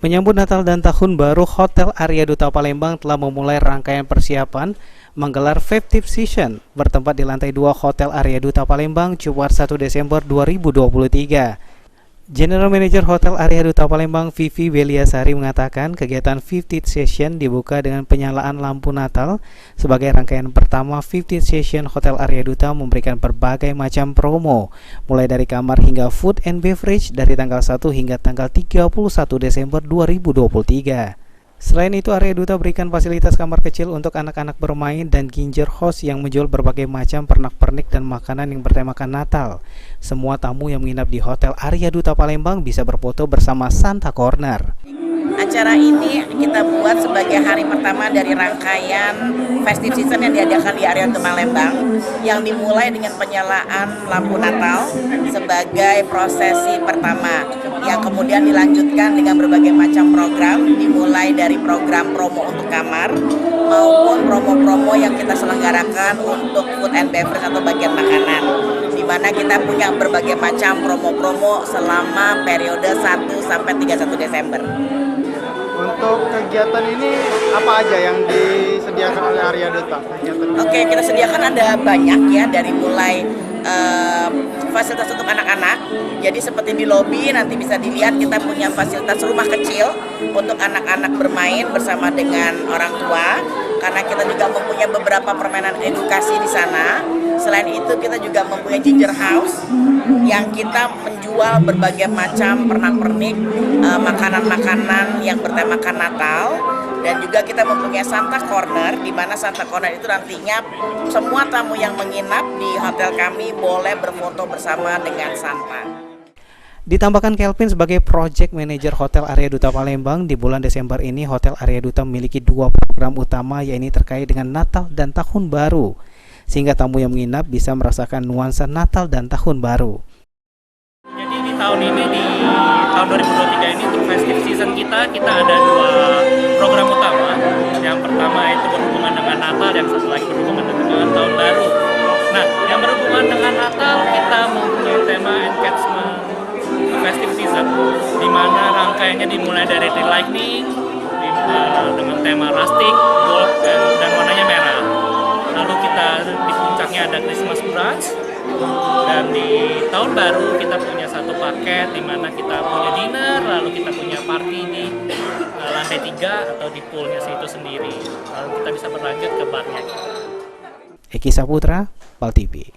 Menyambut Natal dan Tahun Baru, Hotel Arya Duta Palembang telah memulai rangkaian persiapan menggelar festive season bertempat di lantai 2 Hotel Arya Duta Palembang Jumat 1 Desember 2023. General Manager Hotel Arya Duta Palembang Vivi Beliasari mengatakan kegiatan 50th Session dibuka dengan penyalaan lampu Natal. Sebagai rangkaian pertama 50th Session, Hotel Arya Duta memberikan berbagai macam promo, mulai dari kamar hingga food and beverage dari tanggal 1 hingga tanggal 31 Desember 2023. Selain itu, Arya Duta berikan fasilitas kamar kecil untuk anak-anak bermain dan ginger house yang menjual berbagai macam pernak-pernik dan makanan yang bertemakan Natal. Semua tamu yang menginap di Hotel Arya Duta Palembang bisa berfoto bersama Santa Corner. Acara ini kita buat sebagai hari pertama dari rangkaian festive season yang diadakan di Arya Duta Palembang, yang dimulai dengan penyalaan lampu Natal sebagai prosesi pertama, yang kemudian dilanjutkan dengan berbagai macam program, dimulai dari program promo untuk kamar maupun promo-promo yang kita selenggarakan untuk food and beverage atau bagian makanan, di mana kita punya berbagai macam promo-promo selama periode 1 sampai 31 Desember. Untuk kegiatan ini apa aja yang disediakan oleh Arya Duta? Oke, kita sediakan ada banyak ya, dari mulai fasilitas untuk anak-anak. Jadi seperti di lobi nanti bisa dilihat kita punya fasilitas rumah kecil untuk anak-anak bermain bersama dengan orang tua, karena kita juga mempunyai beberapa permainan edukasi di sana. Selain itu kita juga mempunyai ginger house yang kita menjual berbagai macam pernak-pernik, makanan-makanan yang bertemakan Natal. Dan juga kita mempunyai Santa Corner, di mana Santa Corner itu nantinya semua tamu yang menginap di hotel kami boleh berfoto bersama dengan Santa. Ditambahkan Kelvin sebagai Project Manager Hotel Arya Duta Palembang, di bulan Desember ini Hotel Arya Duta memiliki 2 program utama, yaitu terkait dengan Natal dan Tahun Baru, sehingga tamu yang menginap bisa merasakan nuansa Natal dan Tahun Baru. Jadi di tahun ini, di tahun 2023 ini untuk festive season kita ada 2 program utama. Yang pertama itu berhubungan dengan Natal, yang satu lagi berhubungan dengan Tahun Baru. Nah, yang berhubungan dengan Natal kita mempunyai tema engagement festive season, di mana rangkaiannya dimulai dari tree lighting dengan tema rustic, gold, dan warnanya merah. Lalu kita di puncaknya ada Christmas brunch, dan di tahun baru kita punya satu paket di mana kita punya dinner, lalu kita punya party di lantai 3 atau di poolnya itu sendiri. Lalu kita bisa berlanjut ke barnya. Eki Saputra, PAL TV.